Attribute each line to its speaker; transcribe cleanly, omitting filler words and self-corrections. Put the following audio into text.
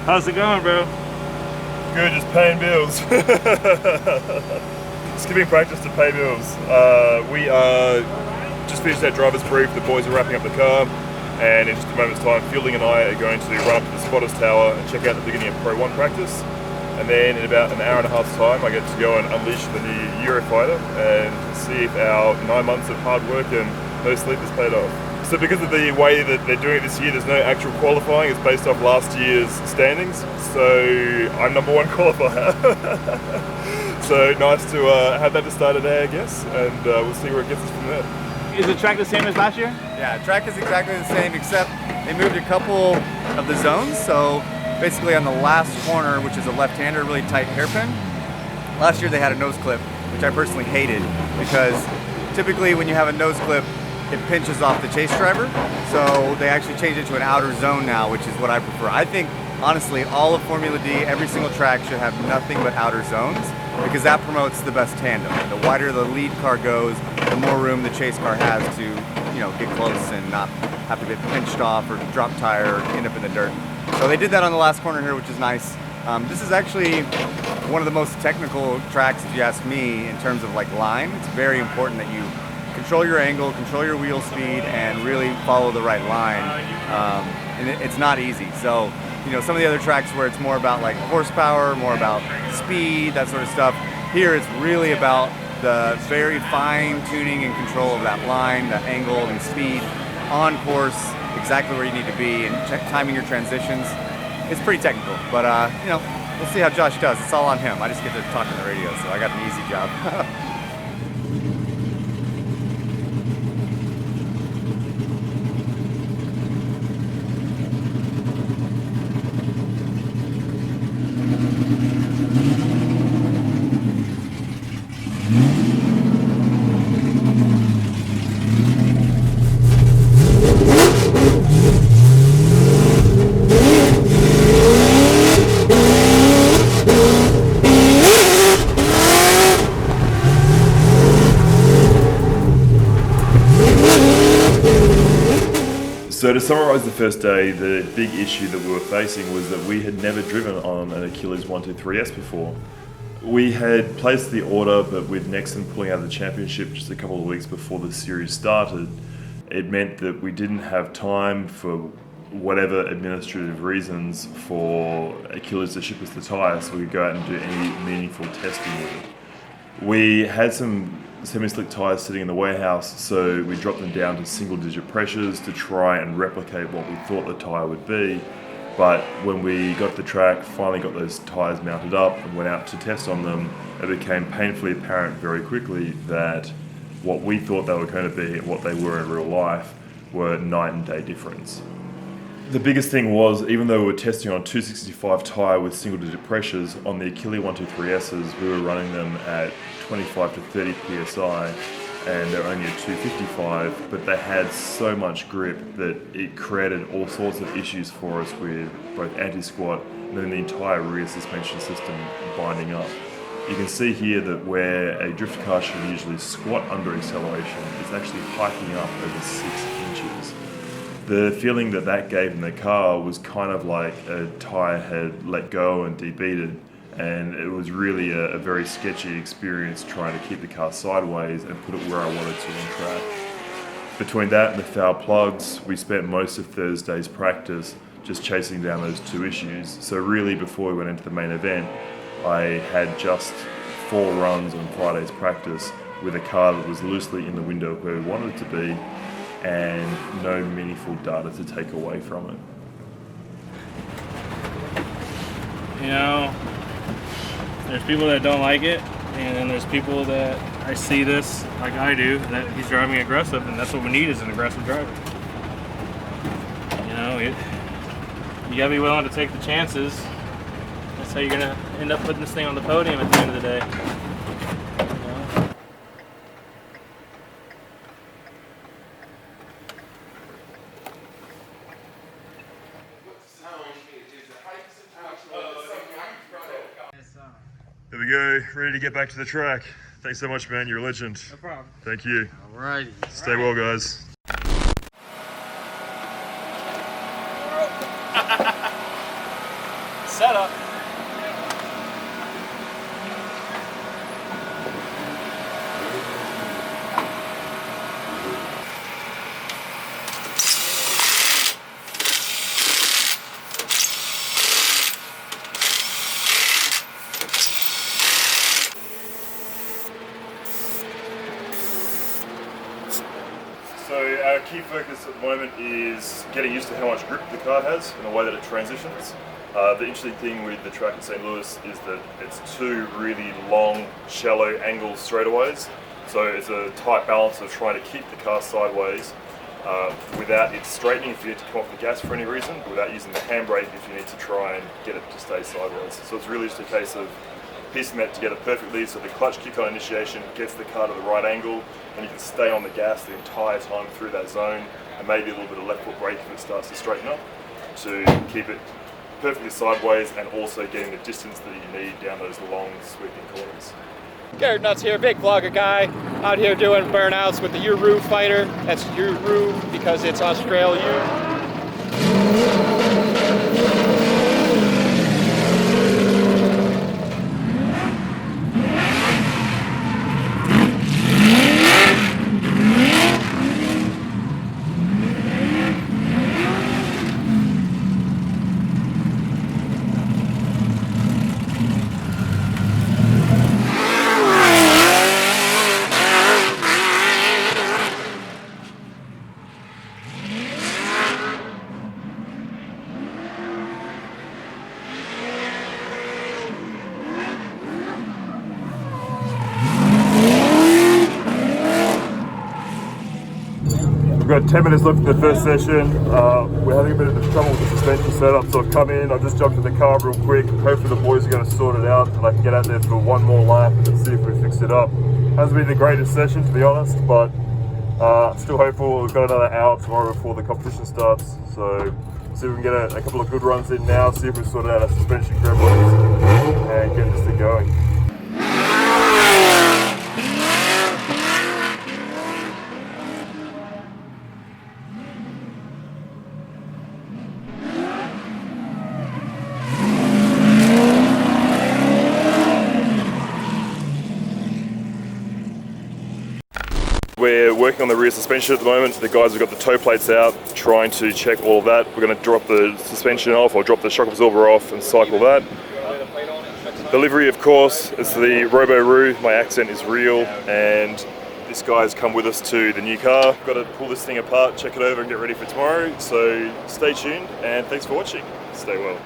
Speaker 1: How's it going, bro?
Speaker 2: Good, just paying bills. Skipping practice to pay bills. We just finished that driver's brief. The boys are wrapping up the car, and in just a moment's time, Fielding and I are going to run up to the spotters tower and check out the beginning of Pro 1 practice. And then in about an hour and a half's time, I get to go and unleash the new Eurofighter and see if our 9 months of hard work and no sleep has paid off. So because of the way that they're doing it this year, there's no actual qualifying. It's based off last year's standings. So I'm number one qualifier. So nice to have that to start today, I guess. And we'll see where it gets us from there.
Speaker 1: Is the track the same as last year?
Speaker 3: Yeah, track is exactly the same, except they moved a couple of the zones. So basically on the last corner, which is a left-hander, really tight hairpin, last year they had a nose clip, which I personally hated because typically when you have a nose clip, it pinches off the chase driver. So they actually changed it to an outer zone now, which is what I prefer. I think, honestly, all of Formula D, every single track should have nothing but outer zones because that promotes the best tandem. The wider the lead car goes, the more room the chase car has to, you know, get close and not have to get pinched off or drop tire or end up in the dirt. So they did that on the last corner here, which is nice. This is actually one of the most technical tracks, if you ask me, in terms of like line. It's very important that you control your angle, control your wheel speed, and really follow the right line. And it's not easy. So, you know, some of the other tracks where it's more about like horsepower, more about speed, that sort of stuff. Here it's really about the very fine tuning and control of that line, the angle and speed on course, exactly where you need to be, and timing your transitions. It's pretty technical, but you know, we'll see how Josh does. It's all on him. I just get to talk on the radio, so I got an easy job.
Speaker 2: So to summarise the first day, the big issue that we were facing was that we had never driven on an Achilles 123S before. We had placed the order, but with Nexon pulling out of the championship just a couple of weeks before the series started, it meant that we didn't have time for whatever administrative reasons for Achilles to ship us the tyre so we could go out and do any meaningful testing with it. We had some semi-slick tyres sitting in the warehouse, so we dropped them down to single-digit pressures to try and replicate what we thought the tyre would be. But when we got to the track, finally got those tyres mounted up and went out to test on them, it became painfully apparent very quickly that what we thought they were going to be and what they were in real life were night and day difference. The biggest thing was, even though we were testing on 265 tyre with single-digit pressures, on the Achilles 123Ss, we were running them at 25 to 30 psi, and they're only at 255, but they had so much grip that it created all sorts of issues for us with both anti-squat and then the entire rear suspension system binding up. You can see here that where a drift car should usually squat under acceleration, it's actually hiking up over 6 inches. The feeling that that gave in the car was kind of like a tyre had let go and debeated, and it was really a very sketchy experience trying to keep the car sideways and put it where I wanted to on track. Between that and the foul plugs, we spent most of Thursday's practice just chasing down those two issues. So really before we went into the main event, I had just 4 runs on Friday's practice with a car that was loosely in the window of where we wanted it to be, and no meaningful data to take away from it.
Speaker 1: You know, there's people that don't like it, and then there's people that I see this like I do, that he's driving aggressive, and that's what we need is an aggressive driver. You know, you gotta be willing to take the chances. That's how you're gonna end up putting this thing on the podium at the end of the day.
Speaker 2: There we go, ready to get back to the track. Thanks so much, man, you're a legend.
Speaker 1: No problem.
Speaker 2: Thank you.
Speaker 3: Alrighty.
Speaker 2: Stay well, guys. So our key focus at the moment is getting used to how much grip the car has and the way that it transitions. The interesting thing with the track in St. Louis is that it's two really long, shallow angle straightaways. So it's a tight balance of trying to keep the car sideways without it straightening if you need to come off the gas for any reason, but without using the handbrake if you need to try and get it to stay sideways. So it's really just a case of piecing that together perfectly so the clutch kick on initiation gets the car to the right angle and you can stay on the gas the entire time through that zone, and maybe a little bit of left foot brake if it starts to straighten up to keep it perfectly sideways and also getting the distance that you need down those long sweeping corners.
Speaker 4: Garrett Nuts here, big vlogger guy, out here doing burnouts with the Eurofighter. That's Euro because it's Australia.
Speaker 2: We've got 10 minutes left in the first session. We're having a bit of trouble with the suspension setup, so I've come in, I've just jumped in the car real quick. Hopefully the boys are going to sort it out and I can get out there for one more lap and see if we fix it up. Hasn't been the greatest session, to be honest, but still hopeful. We've got another hour tomorrow before the competition starts, so see if we can get a couple of good runs in now, see if we've sorted out our suspension gremlins and get this thing going. We're working on the rear suspension at the moment. The guys have got the toe plates out, trying to check all of that. We're going to drop the suspension off, or drop the shock absorber off and cycle that. The livery, of course, is the Robo-Roo. My accent is real, and this guy's come with us to the new car. Got to pull this thing apart, check it over and get ready for tomorrow. So stay tuned, and thanks for watching. Stay well.